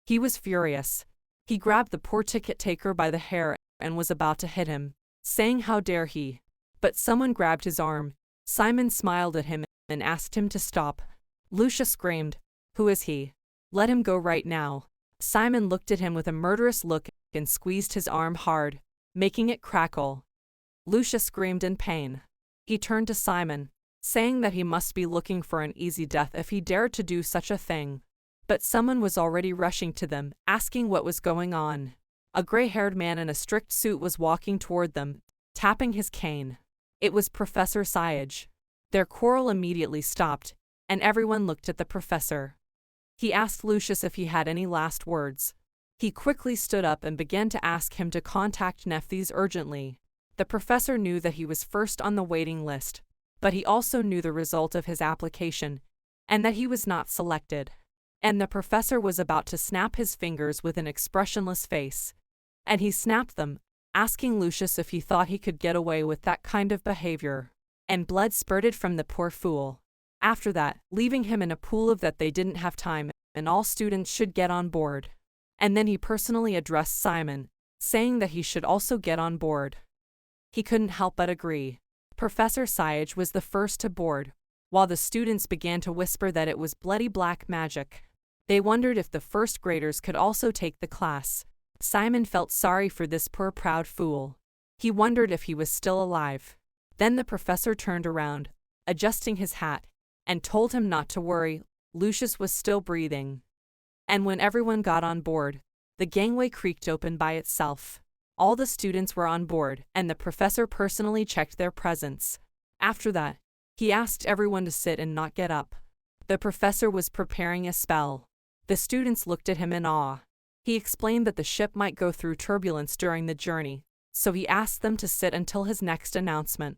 He was furious. He grabbed the poor ticket taker by the hair and was about to hit him, saying how dare he. But someone grabbed his arm. Simon smiled at him and asked him to stop. Lucius screamed, "Who is he? Let him go right now." Simon looked at him with a murderous look and squeezed his arm hard, making it crackle. Lucius screamed in pain. He turned to Simon, saying that he must be looking for an easy death if he dared to do such a thing. But someone was already rushing to them, asking what was going on. A gray-haired man in a strict suit was walking toward them, tapping his cane. It was Professor Sage. Their quarrel immediately stopped, and everyone looked at the professor. He asked Lucius if he had any last words. He quickly stood up and began to ask him to contact Nephthys urgently. The professor knew that he was first on the waiting list, but he also knew the result of his application, and that he was not selected. And the professor was about to snap his fingers with an expressionless face. And he snapped them, asking Lucius if he thought he could get away with that kind of behavior. And blood spurted from the poor fool. After that, leaving him in a pool of that they didn't have time, and all students should get on board. And then he personally addressed Simon, saying that he should also get on board. He couldn't help but agree. Professor Sage was the first to board, while the students began to whisper that it was bloody black magic. They wondered if the first graders could also take the class. Simon felt sorry for this poor proud fool. He wondered if he was still alive. Then the professor turned around, adjusting his hat, and told him not to worry, Lucius was still breathing. And when everyone got on board, the gangway creaked open by itself. All the students were on board, and the professor personally checked their presence. After that, he asked everyone to sit and not get up. The professor was preparing a spell. The students looked at him in awe. He explained that the ship might go through turbulence during the journey, so he asked them to sit until his next announcement.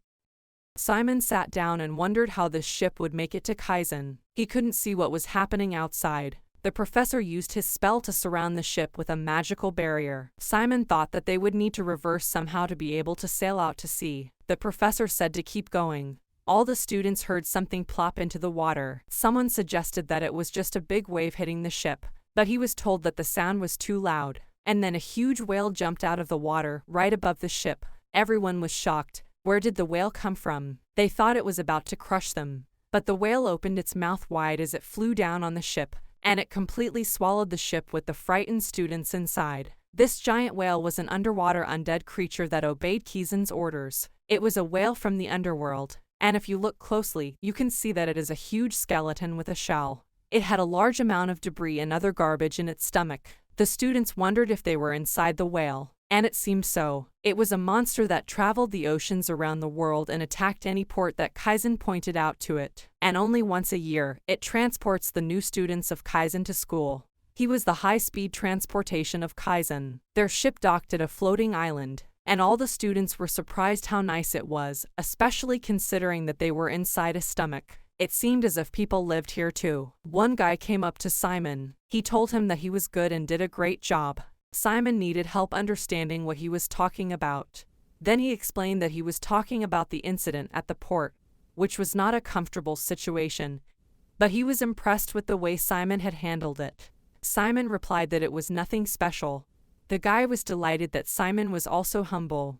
Simon sat down and wondered how this ship would make it to Kizen. He couldn't see what was happening outside. The professor used his spell to surround the ship with a magical barrier. Simon thought that they would need to reverse somehow to be able to sail out to sea. The professor said to keep going. All the students heard something plop into the water. Someone suggested that it was just a big wave hitting the ship, but he was told that the sound was too loud. And then a huge whale jumped out of the water right above the ship. Everyone was shocked. Where did the whale come from? They thought it was about to crush them. But the whale opened its mouth wide as it flew down on the ship, and it completely swallowed the ship with the frightened students inside. This giant whale was an underwater undead creature that obeyed Kizen's orders. It was a whale from the underworld, and if you look closely, you can see that it is a huge skeleton with a shell. It had a large amount of debris and other garbage in its stomach. The students wondered if they were inside the whale, and it seemed so. It was a monster that traveled the oceans around the world and attacked any port that Kizen pointed out to it. And only once a year, it transports the new students of Kizen to school. He was the high-speed transportation of Kizen. Their ship docked at a floating island, and all the students were surprised how nice it was, especially considering that they were inside a stomach. It seemed as if people lived here too. One guy came up to Simon. He told him that he was good and did a great job. Simon needed help understanding what he was talking about. Then he explained that he was talking about the incident at the port, which was not a comfortable situation, but he was impressed with the way Simon had handled it. Simon replied that it was nothing special. The guy was delighted that Simon was also humble.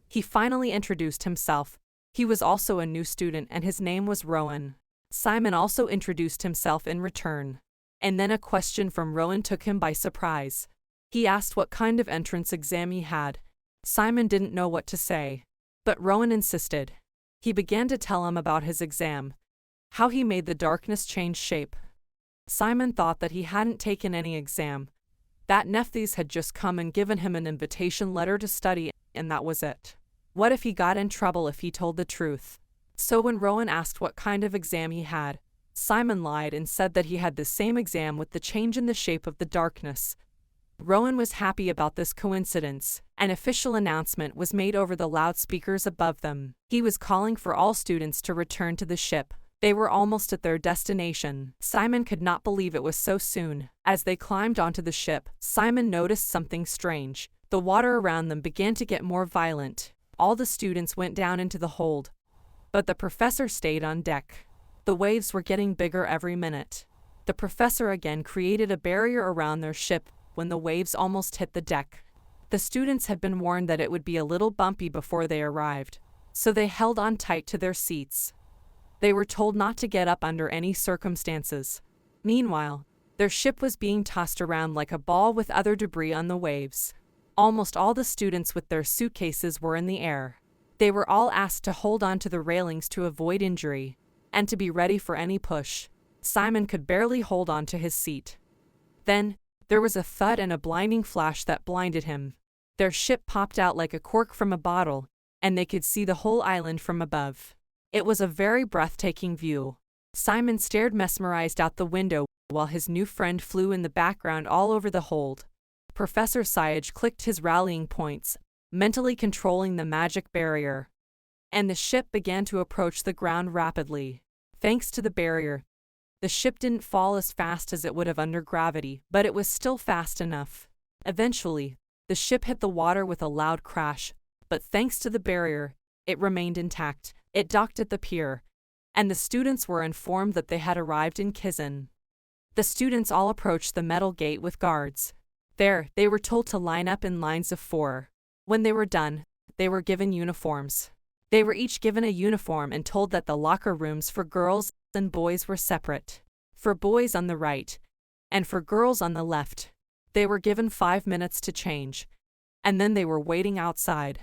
He finally introduced himself. He was also a new student and his name was Rowan. Simon also introduced himself in return. And then a question from Rowan took him by surprise. He asked what kind of entrance exam he had. Simon didn't know what to say, but Rowan insisted. He began to tell him about his exam, how he made the darkness change shape. Simon thought that he hadn't taken any exam, that Nephthys had just come and given him an invitation letter to study, and that was it. What if he got in trouble if he told the truth? So when Rowan asked what kind of exam he had, Simon lied and said that he had the same exam with the change in the shape of the darkness. Rowan was happy about this coincidence. An official announcement was made over the loudspeakers above them. He was calling for all students to return to the ship. They were almost at their destination. Simon could not believe it was so soon. As they climbed onto the ship, Simon noticed something strange. The water around them began to get more violent. All the students went down into the hold, but the professor stayed on deck. The waves were getting bigger every minute. The professor again created a barrier around their ship when the waves almost hit the deck. The students had been warned that it would be a little bumpy before they arrived, so they held on tight to their seats. They were told not to get up under any circumstances. Meanwhile, their ship was being tossed around like a ball with other debris on the waves. Almost all the students with their suitcases were in the air. They were all asked to hold on to the railings to avoid injury, and to be ready for any push. Simon could barely hold on to his seat. Then, there was a thud and a blinding flash that blinded him. Their ship popped out like a cork from a bottle, and they could see the whole island from above. It was a very breathtaking view. Simon stared mesmerized out the window while his new friend flew in the background all over the hold. Professor Sayage clicked his rallying points, mentally controlling the magic barrier. And the ship began to approach the ground rapidly. Thanks to the barrier, the ship didn't fall as fast as it would have under gravity, but it was still fast enough. Eventually, the ship hit the water with a loud crash, but thanks to the barrier, it remained intact. It docked at the pier, and the students were informed that they had arrived in Kizen. The students all approached the metal gate with guards. There, they were told to line up in lines of 4. When they were done, they were given uniforms. They were each given a uniform and told that the locker rooms for girls and boys were separate. For boys on the right, and for girls on the left. They were given 5 minutes to change, and then they were waiting outside.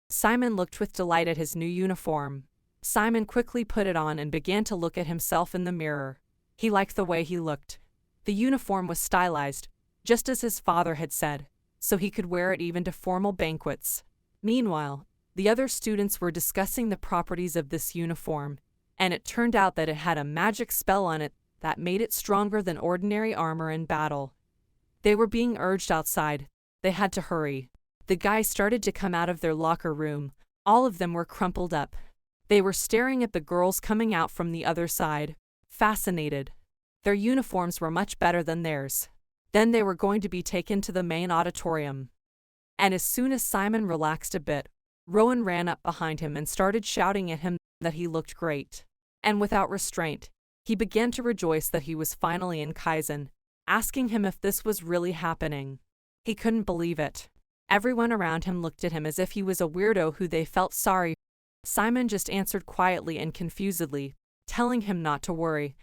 Simon looked with delight at his new uniform. Simon quickly put it on and began to look at himself in the mirror. He liked the way he looked. The uniform was stylized, just as his father had said, so he could wear it even to formal banquets. Meanwhile, the other students were discussing the properties of this uniform, and it turned out that it had a magic spell on it that made it stronger than ordinary armor in battle. They were being urged outside. They had to hurry. The guys started to come out of their locker room. All of them were crumpled up. They were staring at the girls coming out from the other side, fascinated. Their uniforms were much better than theirs. Then they were going to be taken to the main auditorium. And as soon as Simon relaxed a bit, Rowan ran up behind him and started shouting at him that he looked great. And without restraint, he began to rejoice that he was finally in Kizen, asking him if this was really happening. He couldn't believe it. Everyone around him looked at him as if he was a weirdo who they felt sorry Simon just answered quietly and confusedly, telling him not to worry,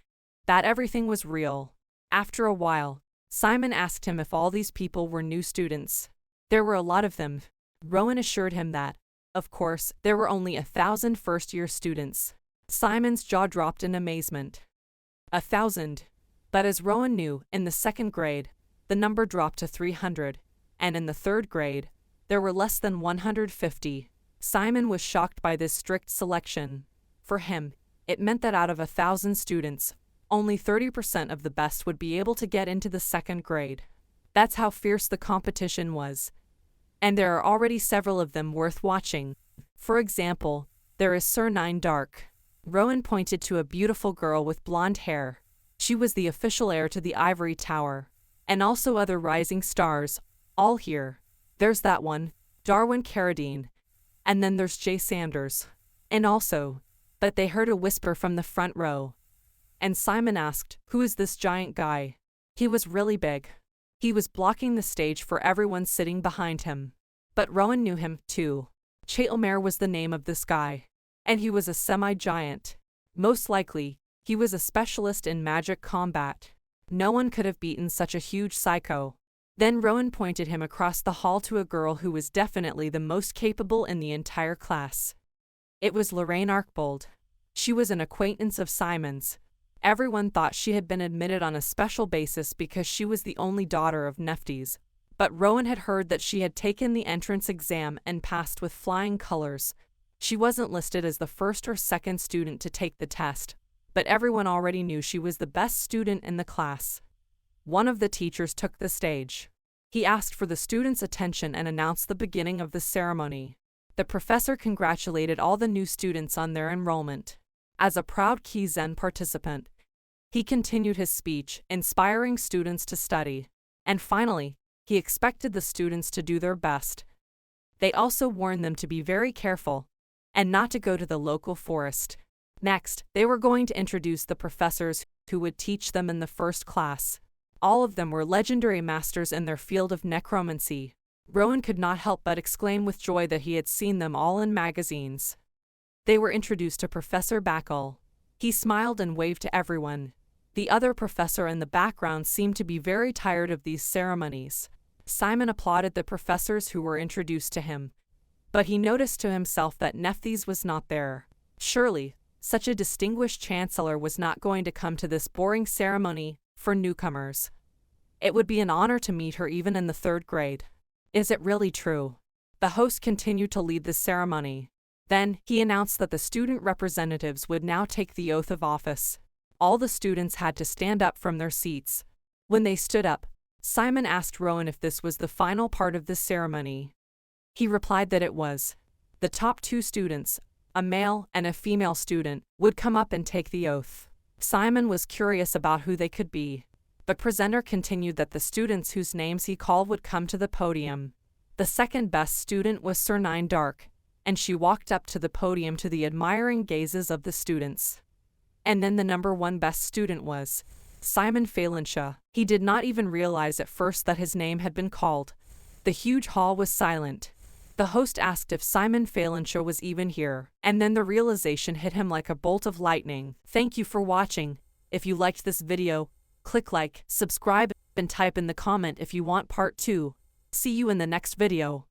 that everything was real. After a while, Simon asked him if all these people were new students. There were a lot of them. Rowan assured him that, of course, there were only 1,000 first-year students. Simon's jaw dropped in amazement. 1,000. But as Rowan knew, in the second grade, the number dropped to 300, and in the third grade, there were less than 150. Simon was shocked by this strict selection. For him, it meant that out of 1,000 students, only 30% of the best would be able to get into the second grade. That's how fierce the competition was. And there are already several of them worth watching. For example, there is Sir Nine Dark. Rowan pointed to a beautiful girl with blonde hair. She was the official heir to the Ivory Tower. And also other rising stars, all here. There's that one, Darwin Carradine. And then there's Jay Sanders. And also, but they heard a whisper from the front row. And Simon asked, "Who is this giant guy?" He was really big. He was blocking the stage for everyone sitting behind him. But Rowan knew him, too. Chatelmer was the name of this guy. And he was a semi-giant. Most likely, he was a specialist in magic combat. No one could have beaten such a huge psycho. Then Rowan pointed him across the hall to a girl who was definitely the most capable in the entire class. It was Lorraine Archbold. She was an acquaintance of Simon's. Everyone thought she had been admitted on a special basis because she was the only daughter of Nephthys. But Rowan had heard that she had taken the entrance exam and passed with flying colors. She wasn't listed as the first or second student to take the test, but everyone already knew she was the best student in the class. One of the teachers took the stage. He asked for the students' attention and announced the beginning of the ceremony. The professor congratulated all the new students on their enrollment. As a proud Kizen participant, he continued his speech, inspiring students to study. And finally, he expected the students to do their best. They also warned them to be very careful and not to go to the local forest. Next, they were going to introduce the professors who would teach them in the first class. All of them were legendary masters in their field of necromancy. Rowan could not help but exclaim with joy that he had seen them all in magazines. They were introduced to Professor Backle. He smiled and waved to everyone. The other professor in the background seemed to be very tired of these ceremonies. Simon applauded the professors who were introduced to him. But he noticed to himself that Nephthys was not there. Surely, such a distinguished chancellor was not going to come to this boring ceremony for newcomers. It would be an honor to meet her even in the third grade. Is it really true? The host continued to lead the ceremony. Then, he announced that the student representatives would now take the oath of office. All the students had to stand up from their seats. When they stood up, Simon asked Rowan if this was the final part of the ceremony. He replied that it was. The top two students, a male and a female student, would come up and take the oath. Simon was curious about who they could be. The presenter continued that the students whose names he called would come to the podium. The second best student was Sir Nine Dark, and she walked up to the podium to the admiring gazes of the students. And then the number one best student was Simon Phalanxa. He did not even realize at first that his name had been called. The huge hall was silent. The host asked if Simon Phalanxa was even here, and then the realization hit him like a bolt of lightning. Thank you for watching. If you liked this video, click like, subscribe, and type in the comment if you want part 2. See you in the next video.